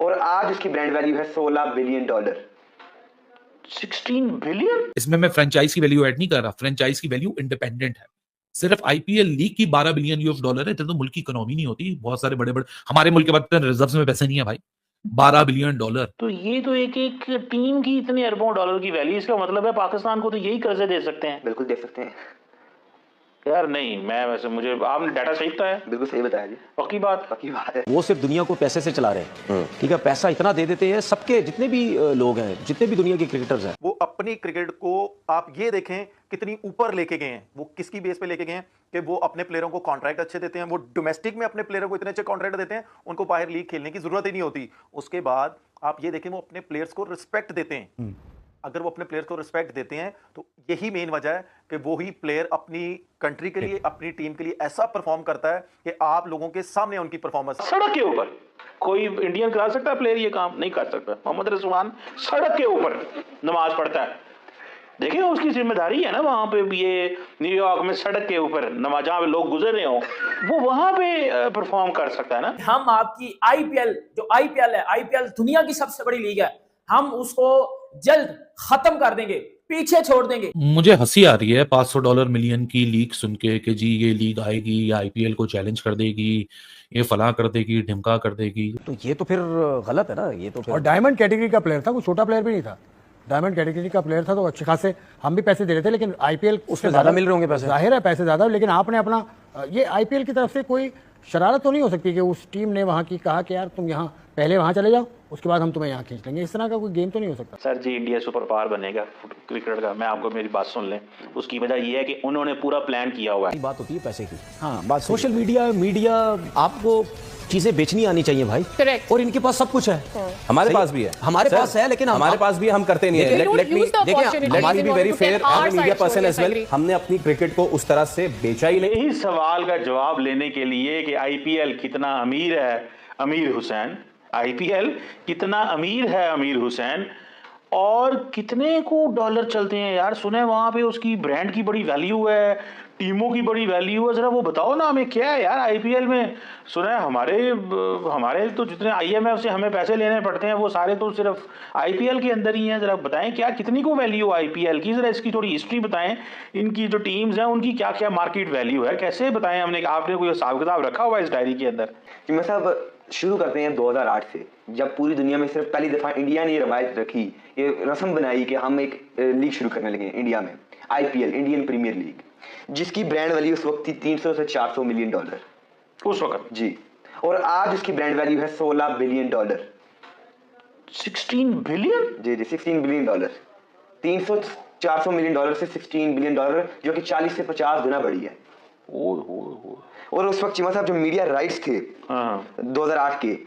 और आज उसकी ब्रांड वैल्यू है $16 बिलियन। 16 बिलियन। इसमें मैं फ्रेंचाइज की वैल्यू ऐड नहीं कर रहा, फ्रेंचाइज की वैल्यू इंडिपेंडेंट है। सिर्फ आईपीएल लीग की $12 बिलियन है। इतने तो मुल्क की इकोनॉमी नहीं होती। बहुत सारे बड़े बड़े हमारे मुल्क के पास रिजर्व में पैसे नहीं है भाई। $12 बिलियन। तो ये तो एक एक टीम की इतने अरबों डॉलर की वैल्यू। इसका मतलब है पाकिस्तान को तो यही कर्जे दे सकते हैं। बिल्कुल दे सकते हैं यार नहीं, मैं वैसे मुझे आपने डाटा सही बताया। बिल्कुल सही बताया जी। पक्की बात है। वो सिर्फ दुनिया को पैसे से चला रहे हैं। ठीक है, पैसा इतना दे देते हैं सबके जितने भी लोग हैं, जितने भी दुनिया के क्रिकेटर्स हैं, वो अपनी क्रिकेट को आप ये देखें कितनी ऊपर लेके गए हैं। वो किसकी बेस पे लेके गए हैं कि वो अपने प्लेयरों को कॉन्ट्रैक्ट अच्छे देते हैं। वो डोमेस्टिक में अपने प्लेयरों को इतने अच्छे कॉन्ट्रैक्ट देते हैं, उनको बाहर लीग खेलने की जरूरत ही नहीं होती। उसके बाद आप ये देखें वो अपने प्लेयर्स को रिस्पेक्ट देते हैं। अगर वो अपने प्लेयर्स को रिस्पेक्ट देते हैं तो यही मेन वजह है कि वो ही प्लेयर अपनी कंट्री के लिए, अपनी टीम के लिए ऐसा परफॉर्म करता है कि आप लोगों के सामने उनकी परफॉर्मेंस। सड़क के ऊपर कोई इंडियन करा सकता है प्लेयर ये काम? नहीं कर सकता। मोहम्मद रिजवान सड़क के ऊपर नमाज पढ़ता है। देखिए उसकी जिम्मेदारी है ना, वहां पे ये न्यूयॉर्क में सड़क के ऊपर नमाज, जहां पे लोग गुजर रहे हो, वो वहां पे परफॉर्म कर सकता है ना। हम आपकी आईपीएल, जो आईपीएल है, आईपीएल दुनिया की सबसे बड़ी लीग है, हम उसको जल्द खत्म कर देंगे, पीछे छोड़ देंगे। मुझे हंसी आ रही है $500 मिलियन की लीग सुन के कि जी ये लीग आएगी, या आईपीएल को चैलेंज कर देगी, ये फला कर देगी, ढिमका कर देगी। तो ये तो फिर गलत है ना। ये तो फिर और डायमंड कैटेगरी का प्लेयर था, कोई छोटा प्लेयर भी नहीं था। डायमंड कैटेगरी का प्लेयर था तो अच्छे खासे हम भी पैसे दे रहे थे, लेकिन आईपीएल उसमें ज्यादा मिल रहे होंगे पैसे, जाहिर है पैसे ज्यादा। लेकिन आपने अपना ये आईपीएल की तरफ से कोई शरारत तो नहीं हो सकती कि उस टीम ने वहां की कहा कि यार तुम यहाँ पहले वहां चले जाओ, उसके बाद हम तुम्हें यहाँ खींच लेंगे। इस तरह का कोई गेम तो नहीं हो सकता। सर जी, इंडिया सुपर पावर बनेगा क्रिकेट का। मैं आपको मेरी बात सुन लें, उसकी वजह यह है कि उन्होंने पूरा प्लान किया हुआ है। बात होती है पैसे की। हाँ, बात सोशल मीडिया आपको चीजें बेचनी आनी चाहिए भाई। करेक्ट। और इनके पास सब कुछ है। हमारे पास भी है, हमारे पास है, लेकिन हमारे पास भी हम करते नहीं है। Let me be very fair, I am media person as well. हमने अपनी क्रिकेट को उस तरह से बेचा ही नहीं। इस सवाल का जवाब लेने के लिए कि आईपीएल कितना अमीर है अमीर हुसैन, आईपीएल कितना अमीर है अमीर हुसैन, और कितने को डॉलर चलते हैं यार, सुने वहां पे उसकी ब्रांड की बड़ी वैल्यू है, टीमों की बड़ी वैल्यू है। जरा वो बताओ ना हमें क्या है यार आईपीएल में। सुना है हमारे तो जितने आईएमएफ से हमें पैसे लेने पड़ते हैं वो सारे तो सिर्फ आईपीएल के अंदर ही हैं। जरा बताएं क्या कितनी को वैल्यू आईपीएल की, जरा इसकी थोड़ी हिस्ट्री बताएं। इनकी जो टीम्स हैं उनकी क्या क्या मार्केट वैल्यू है, कैसे बताएं हमने, आपने कोई हिसाब किताब रखा हुआ है इस डायरी के अंदर? मैं साहब शुरू करते हैं 2008 से, जब पूरी दुनिया में सिर्फ पहली दफा इंडिया ने रवायत रखी, ये रस्म बनाई कि हम एक लीग शुरू करने लगे इंडिया में, आईपीएल, इंडियन प्रीमियर लीग, जिसकी ब्रांड वैल्यू उस वक्त थी $300 से $400 मिलियन उस वक्त जी। और आज उसकी ब्रांड वैल्यू है $16 बिलियन। 16 बिलियन? जी, $16 बिलियन। 300-400 मिलियन डॉलर से $16 बिलियन, जो कि 40 से 50 गुना बढ़ी है। और उस वक्त चीमा साहब जो मीडिया राइट्स थे 2008 के,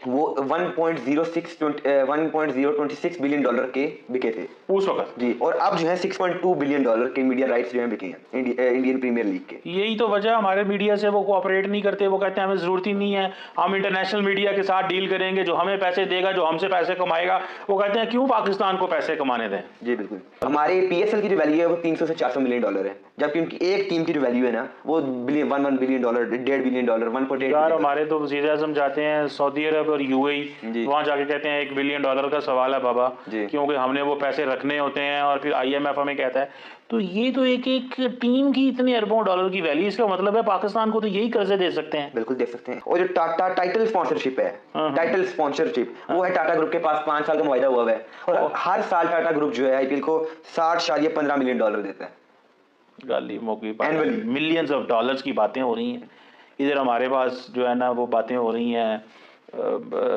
वो 1.026 बिलियन डॉलर के बिके थे उस वक्त जी। और अब जो है $6.2 बिलियन के मीडिया राइट्स जो है बिके हैं इंडियन प्रीमियर लीग के। यही तो वजह हमारे मीडिया से वो कोऑपरेट नहीं करते। वो कहते हैं हमें जरूरत ही नहीं है, हम इंटरनेशनल मीडिया के साथ डील करेंगे, जो हमें पैसे देगा, जो हमसे पैसे कमाएगा। वो कहते हैं क्यों पाकिस्तान को पैसे कमाने दें। जी बिल्कुल। हमारे पीएसएल की जो वैल्यू है वो $300 से $400 मिलियन है, जबकि उनकी एक टीम की जो वैल्यू है ना वो $1 बिलियन, $1.8 बिलियन, $1.8 यार हमारे तो वज़ीर आज़म जाते हैं सऊदी अरब और यूएई, वहां जाके कहते हैं $1 बिलियन का सवाल है बाबा, क्योंकि हमने वो पैसे रखने होते हैं और फिर आईएमएफ हमें कहता है। तो ये तो एक एक टीम की इतने अरबों डॉलर की वैल्यू। इसका मतलब है पाकिस्तान को तो यही कर्जे दे सकते हैं। बिल्कुल दे सकते हैं। और जो टाटा टाइटल स्पॉन्सरशिप है, टाइटल स्पॉन्सरशिप वो है टाटा ग्रुप के पास 5 साल का मुआहदा हुआ है, और हर साल टाटा ग्रुप जो है आईपीएल को $60.15 मिलियन देता है। गाली मौकी एनुअली मिलियंस ऑफ डॉलर्स की बातें हो रही हैं। इधर हमारे पास जो है ना वो बातें हो रही हैं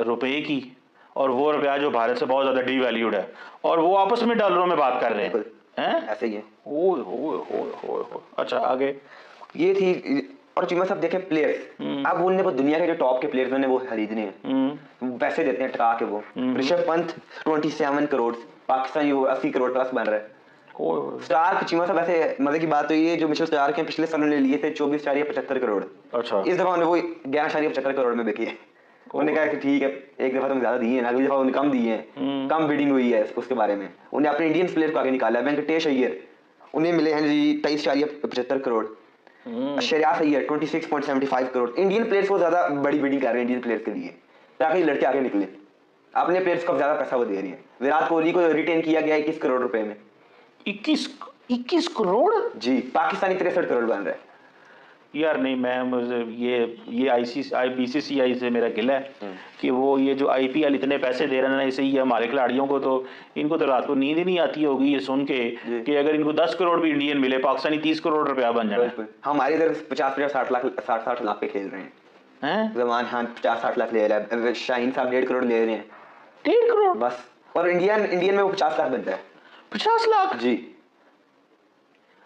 रुपए की, और वो रुपया जो भारत से बहुत ज्यादा डीवैल्यूड है, और वो आपस में डॉलरों में बात कर रहे हैं। ऐसे ही है। अच्छा आगे ये थी। और चीमा साहब देखें प्लेयर्स, अब उनने वो दुनिया के जो टॉप के प्लेयर्स ने वो खरीदने हैं, पैसे देते हैं टका के। वो ऋषभ पंत 27 करोड़, पाकिस्तानी वो 80 करोड़ प्लस बन रहा है। स्टार्क चीमा साहब, ऐसे मजे की बात तो ये जो मिशेल स्टार्क हैं पिछले साल उन्होंने लिए थे 24.75 करोड़। अच्छा। इस दफा उन्हें वो 11.75 करोड़ में बिकी है। उन्होंने कहा कि ठीक है, एक दफा तुम ज्यादा दिए हैं, अगली दफा उन्हें कम दिए हैं, कम बिडिंग हुई है उसके बारे में। उन्हें अपने इंडियन प्लेयर को आगे निकाला है। वेंकटेश अय्यर उन्हें मिले हैं जी 23.75 करोड़। श्रेयस अय्यर 26.75 करोड़। इंडियन प्लेयर्स को ज्यादा बड़ी बिडिंग कर रहे हैं इंडियन प्लेयर्स के लिए। ताकि लड़के आगे निकले। अपने प्लेयर्स को ज्यादा पैसा वो दे रही है। विराट कोहली को रिटेन किया गया 21 करोड़ रुपए में। 21 करोड़? जी, पाकिस्तानी 63 करोड़ बन रहा है। यार नहीं, मैं मुझे ये बीसीसीआई से मेरा गिला है कि वो ये जो आईपीएल इतने पैसे दे रहे हैं ना, इससे ये हमारे खिलाड़ियों को तो इनको तो रात को नींद ही नहीं आती होगी ये सुन के कि अगर इनको 10 करोड़ भी इंडियन मिले, पाकिस्तानी 30 करोड़ रुपया बन जाए। हमारे इधर 50-60 लाख पे खेल रहे हैं। जमान खान 50-60 लाख ले रहा है, शाहीन साहब 1.5 करोड़ ले रहे हैं। 1.5 करोड़ बस। और इंडियन में वो 50 लाख बनता है। 50 लाख? जी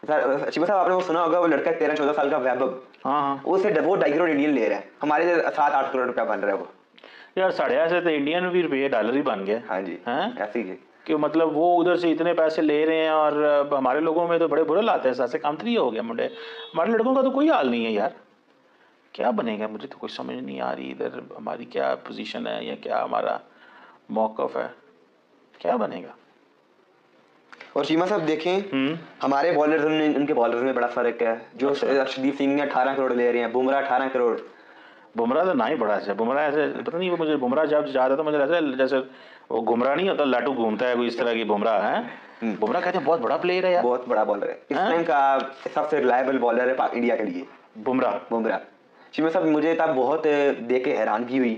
सर, शिवा साहब आपने वो सुना होगा, वो लड़का 13-14 साल का वैभव, हाँ, वो 2.5 करोड़ इंडियन ले रहा है। हमारे इधर 7-8 करोड़ रुपया बन रहा है वो। यार 8.5 तो इंडियन भी रुपये डॉलर ही बन गया। हाँ जी, ऐसे ही कि मतलब वो उधर से इतने पैसे ले रहे हैं और हमारे लोगों में तो बड़े बुरे लाते हैं। सासे काम 3 हो गया मुंडे। हमारे लड़कों का तो कोई हाल नहीं है यार। क्या बनेगा मुझे तो कुछ समझ नहीं आ रही। इधर हमारी क्या पोजीशन है या क्या हमारा मौक़िफ़ है, क्या बनेगा। और चीमा साहब देखें, हमारे बॉलर्स उनके बॉलर्स में बड़ा फर्क है। जो अर्शदीप सिंह ने 18 करोड़ ले रहे हैं, बुमराह 18 करोड़। बुमराह तो ना ही बड़ा है। बुमराह ऐसे पता नहीं, वो मुझे बुमराह जब जाता तो मुझे ऐसा जैसे वो गुमराह नहीं होता, लाटू घूमता है कोई, इस तरह की बुमराह है। बुमराह कहते हैं बहुत बड़ा प्लेयर है यार, बहुत बड़ा बॉलर है। इस टाइम का सबसे रिलायबल बॉलर है इंडिया के लिए बुमराह। चीमा साहब मुझे तब बहुत देख के हैरानगी हुई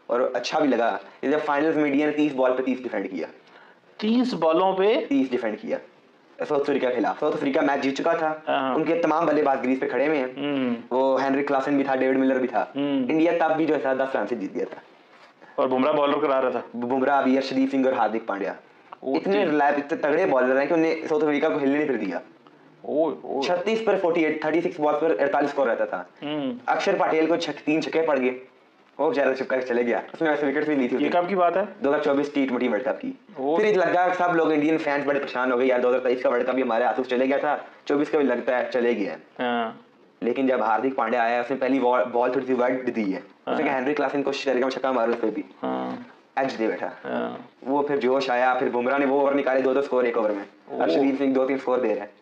और अच्छा भी लगा जब फाइनल्स में इंडिया ने 30 बॉल पे 30 डिफेंड किया। 30 बॉलों पे 30 डिफेंड किया साउथ अफ्रीका के खिलाफ। साउथ अफ्रीका मैच जीत चुका था, उनके तमाम बल्लेबाज ग्रीज पे खड़े हुए हैं। वो हेनरी क्लासन भी था, डेविड मिलर भी था। इंडिया तब भी जो है 10 रन से जीत गया था। और बुमराह बॉलर करा रहा था। बुमराह भी, अर्शदीप सिंह और हार्दिक पांड्या इतने तगड़े बॉलर हैं कि उन्हें साउथ अफ्रीका को हिलने नहीं फिर दिया। 36 पर 48, 36 बॉल पर 48 स्कोर रहता था। अक्षर पटेल को 3 छक्के पड़ गए, वो बेचारा चिपका के चले गया। उसने वैसे विकेट भी ली थी। ये कब की बात है? 2024 T20 वर्ल्ड कप की। फिर लगा सब लोग इंडियन फैंस बड़े परेशान हो गए यार, 2023 का वर्ल्ड कप भी हमारे हाथों से चले गया था, 24 का भी लगता है चले गया। लेकिन जब हार्दिक पांड्या आया, उसने पहली बॉल थोड़ी सी वाइड दी है। उसने कहा हेनरी क्लासन कोशिश करेगा मैं छक्का मारूं, उस पे भी एज दे बैठा। वो फिर जोश आया, फिर बुमराह ने वो ओवर निकाले, 2-2 स्कोर एक ओवर में। अर्शदीप सिंह 2-3 स्कोर दे रहा है।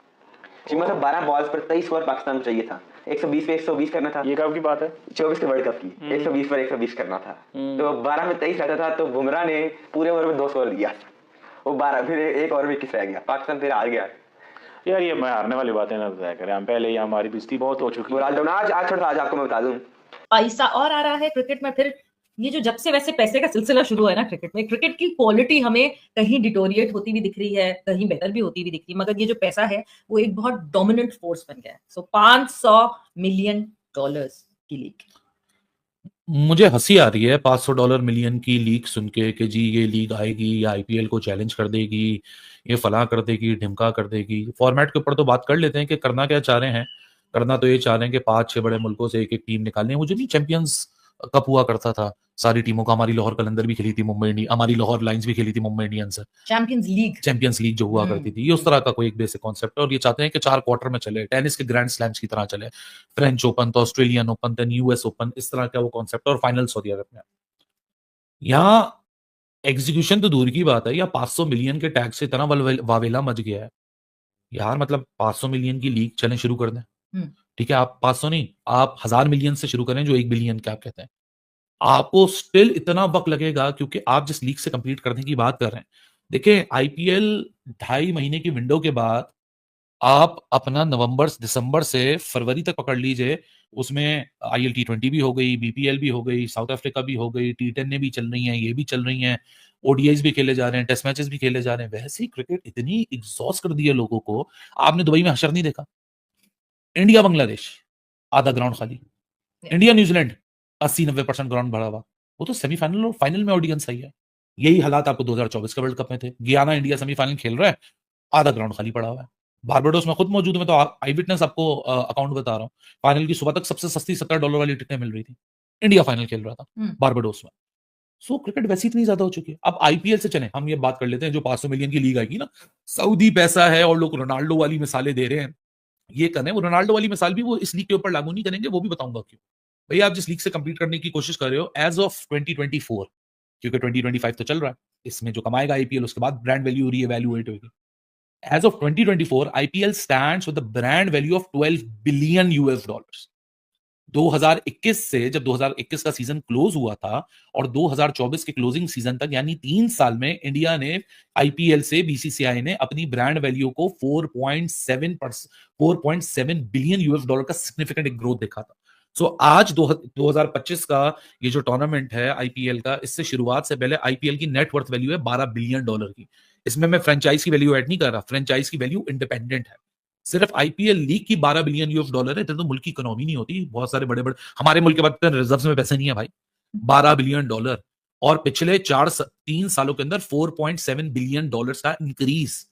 मतलब 12 बॉल्स पर 23 स्कोर पाकिस्तान को चाहिए था। 120 पे 120 करना था। ये कब की बात है? 24 के वर्ल्ड कप की। 120 पर 120 करना था, तो 12 में 23 रहता था, तो बुमराह ने पूरे ओवर में 2 स्कोर दिया। वो 12 फिर एक ओवर में 21 रह गया, पाकिस्तान फिर हार गया। यार ये मैं हारने वाली बातें ना बताया करें, हम पहले ही हमारी बेइज्जती बहुत हो चुकी है। आज थोड़ा आज आपको मैं बता दूं, पैसा और आ रहा है क्रिकेट में। फिर ये जो जब से वैसे पैसे का सिलसिला शुरू है ना क्रिकेट में, क्रिकेट की क्वालिटी हमें कहीं डिटोरिएट होती भी दिख रही है, कहीं बेहतर भी होती भी दिख रही है, मगर ये जो पैसा है वो एक बहुत डोमिनेंट फोर्स बन गया है। सो $500 मिलियन की लीग। मुझे हंसी आ रही है $500 मिलियन की लीग सुन के कि जी ये लीग आएगी, या आईपीएल को चैलेंज कर देगी, ये फला कर देगी, ढिमका कर देगी। फॉर्मेट के ऊपर तो बात कर लेते हैं कि करना क्या चाह रहे हैं। करना तो ये चाह रहे हैं कि 5-6 बड़े मुल्कों से एक टीम निकालनी है। मुझे नहीं चैंपियंस कप हुआ करता था सारी टीमों का, हमारी लाहौर कलंदर भी खेली थी मुंबई इंडियंस, हमारी लाहौर लाइंस भी खेली थी मुंबई इंडियंस से। चैंपियंस लीग जो हुआ करती थी, ये उस तरह का कोई एक बेसिक कॉन्सेप्ट है। और ये चाहते हैं कि 4 क्वार्टर में चले, टेनिस के ग्रैंड स्लैम्स की तरह चले, फ्रेंच ओपन तो Australian Open, then US Open, इस तरह का वो कॉन्सेप्ट। और फाइनल सऊदी अरब में। यहाँ एग्जीक्यूशन तो दूर की बात है, या 500 मिलियन के टैक्स से इतना वावेला मच गया है यार। मतलब 500 मिलियन की लीग चलें शुरू कर दें, ठीक है, आप 500 नहीं, आप 1000 मिलियन से शुरू करें, जो 1 बिलियन क्या कहते हैं। आपको स्टिल इतना वक्त लगेगा, क्योंकि आप जिस लीग से कंप्लीट करने की बात कर रहे हैं, देखिए आईपीएल 2.5 महीने की विंडो के बाद आप अपना नवंबर दिसंबर से फरवरी तक पकड़ लीजिए, उसमें आईएल T20 भी हो गई, बीपीएल भी हो गई, साउथ अफ्रीका भी हो गई, T10 ने भी चल रही हैं, ये भी चल रही हैं, ओडीआईज भी खेले जा रहे हैं, टेस्ट मैचेस भी खेले जा रहे हैं। वैसे ही क्रिकेट इतनी एग्जॉस्ट कर दी है लोगों को। आपने दुबई में हशर नहीं देखा? इंडिया बांग्लादेश आधा ग्राउंड खाली, इंडिया न्यूजीलैंड 80-90% ग्राउंड भरा हुआ। वो तो सेमीफाइनल और फाइनल में ऑडियंस आई है। यही हालात आपको 2024 के वर्ल्ड कप में थे। गियाना इंडिया सेमीफाइनल खेल रहा है, आधा ग्राउंड खाली पड़ा हुआ है। बारबाडोस में खुद मौजूद, में तो आई विटनेस आपको अकाउंट बता रहा हूँ। फाइनल की सुबह तक सबसे सस्ती $70 वाली टिकटें मिल रही थी। इंडिया फाइनल खेल रहा था बारबाडोस में। सो क्रिकेट वैसे इतनी ज्यादा हो चुकी है। अब आईपीएल से चले, हम ये बात कर लेते हैं, जो 500 मिलियन की लीग आएगी ना, सऊदी पैसा है और लोग रोनाल्डो वाली मिसालें दे रहे हैं। ये करें, वो रोनाल्डो वाली मिसाल भी वो इस लीग के ऊपर लागू नहीं करेंगे, वो भी बताऊंगा क्यों। भैया आप जिस लीग से कंप्लीट करने की कोशिश कर रहे हो, एज ऑफ 2024, क्योंकि 2025 तो चल रहा है, इसमें जो कमाएगा आईपीएल उसके बाद ब्रांड वैल्यू रीएवैल्यूएट होगी। As of 2024 IPL stands with the brand value of $12 billion. 2021 से जब 2021 का सीजन क्लोज हुआ था और 2024 के क्लोजिंग सीजन तक यानी 3 साल में इंडिया ने आईपीएल से बीसीसीआई ने अपनी ब्रांड वैल्यू को 4.7 बिलियन यूएस डॉलर का सिग्निफिकेंट एक ग्रोथ देखा था। सो आज 2025 का ये जो टूर्नामेंट है आईपीएल का, इससे शुरुआत से पहले आईपीएल की नेट वर्थ वैल्यू है 12 बिलियन डॉलर की। इसमें मैं फ्रेंचाइज की वैल्यू ऐड नहीं कर रहा, फ्रेंचाइज की वैल्यू इंडिपेंडेंट है। सिर्फ आईपीएल लीग की 12 बिलियन यूएस डॉलर है, तो मुल्क की इकोनॉमी नहीं होती। बहुत सारे बड़े बड़े हमारे मुल्क के पास रिजर्व में पैसे नहीं है भाई, 12 बिलियन डॉलर। और पिछले 3 सालों के अंदर 4.7 बिलियन डॉलर का इंक्रीज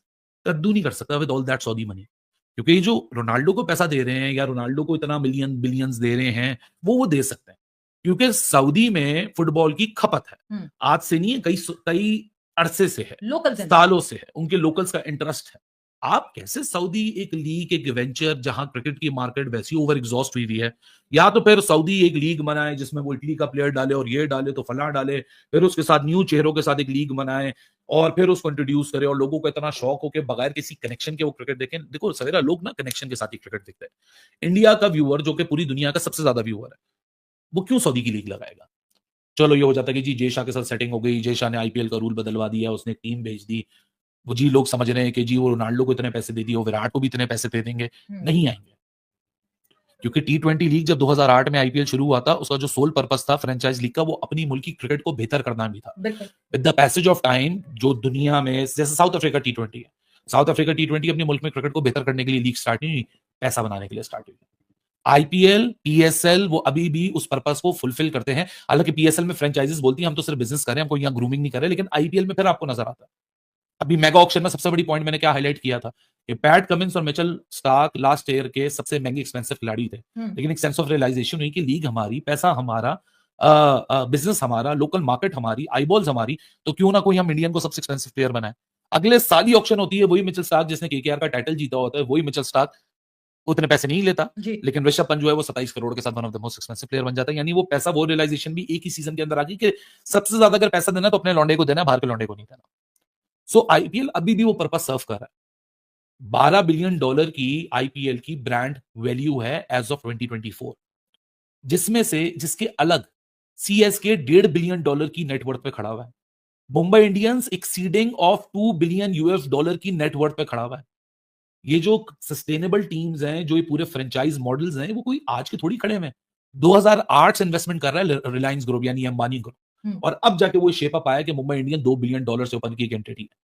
कद्दू नहीं कर सकता with all that Saudi money. क्योंकि ये जो रोनाल्डो को पैसा दे रहे हैं या रोनाल्डो को इतना बिलियंस दे रहे हैं, वो दे सकते हैं क्योंकि सऊदी में फुटबॉल की खपत है। आज से नहीं है, कई अरसे से है, लोकल सालों से है, उनके लोकल्स का इंटरेस्ट है। आप कैसे सऊदी एक लीग, एक वेंचर जहां क्रिकेट की मार्केट वैसी ओवर एग्जॉस्ट हुई हुई है, या तो फिर सऊदी एक लीग बनाए जिसमें वो इटली का प्लेयर डाले और ये डाले तो फला डाले, फिर उसके साथ न्यू चेहरों के साथ एक लीग बनाए और फिर उसको इंट्रोड्यूस करे और लोगों को इतना शौक हो के बगैर किसी कनेक्शन के वो क्रिकेट देखें। देखो सवेरा लोग ना कनेक्शन के साथ ही क्रिकेट देखते हैं। इंडिया का व्यूअर जो कि पूरी दुनिया का सबसे ज्यादा व्यूअर है, वो क्यों सऊदी की लीग लगाएगा? चलो ये हो जाता है कि जी जय शाह के साथ सेटिंग हो गई, जय शाह ने आईपीएल का रूल बदलवा दिया, उसने टीम भेज दी, वो जी लोग समझ रहे हैं कि जी वो रोनाल्डो को इतने पैसे दे दिए, वो विराट को भी इतने पैसे दे देंगे। नहीं आएंगे, क्योंकि T20 लीग जब 2008 में आईपीएल शुरू हुआ था, उसका जो सोल पर्पस था फ्रेंचाइज लीग का, वो अपनी मुल्क की क्रिकेट को बेहतर करना भी था। With the passage of time जो दुनिया में, जैसे साउथ अफ्रीका T20 है, साउथ अफ्रीका T20 अपने मुल्क में क्रिकेट को बेहतर करने के लिए लीग स्टार्ट नहीं हुई, पैसा बनाने के लिए स्टार्ट हुई। आईपीएल, पीएसएल वो अभी भी उस पर्पस को फुलफिल करते हैं। हालांकि पीएसएल में फ्रेंचाइजीज बोलती हैं हम तो सिर्फ बिजनेस कर रहे हैं, हमको यहाँ ग्रूमिंग नहीं कर रहे, लेकिन आईपीएल में फिर आपको नजर आता है। अभी मेगा ऑक्शन में सबसे बड़ी पॉइंट मैंने क्या हाईलाइट किया था कि पैट कमिंस और मिचेल स्टार्क लास्ट ईयर के सबसे महंगे एक्सपेंसिव खिलाड़ी थे, लेकिन एक सेंस ऑफ रियलाइजेशन हुई कि लीग हमारी, पैसा हमारा, बिजनेस हमारा, लोकल मार्केट हमारी, आईबॉल्स हमारी, तो क्यों ना कोई हम इंडियन को सबसे एक्सपेंसिव प्लेयर बनाए। अगले साल ही ऑक्शन होती है, वही मिचेल स्टार्क जिसने केकेआर का टाइटल जीता होता है, वही मिचेल स्टार्क उतने पैसे नहीं लेता, लेकिन ऋषभ पंत जो है वो 27 करोड़ के साथ one of the most expensive player बन जाता है। यानी वो पैसा, वो रियलाइजेशन भी एक ही सीजन के अंदर आ गई कि सबसे ज्यादा अगर पैसा देना तो अपने लौंडे को देना, बाहर के लौंडे को नहीं देना। सो आईपीएल अभी भी वो पर्पस सर्व कर रहा है। 12 बिलियन डॉलर की आईपीएल की ब्रांड वैल्यू है एज ऑफ 2024, जिसमें से जिसके अलग सीएसके 1.5 बिलियन डॉलर की नेटवर्थ पे खड़ा हुआ है। Mumbai Indians exceeding of 2 billion US dollar की नेटवर्थ पे खड़ा हुआ है। ये जो सस्टेनेबल टीम्स हैं, जो ये पूरे फ्रेंचाइज मॉडल्स हैं, वो कोई आज के थोड़ी खड़े हैं। 2008 से इन्वेस्टमेंट कर रहा है रिलायंस ग्रुप यानी अंबानी ग्रुप, और अब जाके वो शेप अप आया कि मुंबई इंडियन 2 बिलियन डॉलर से ऊपर की एक एंटिटी है।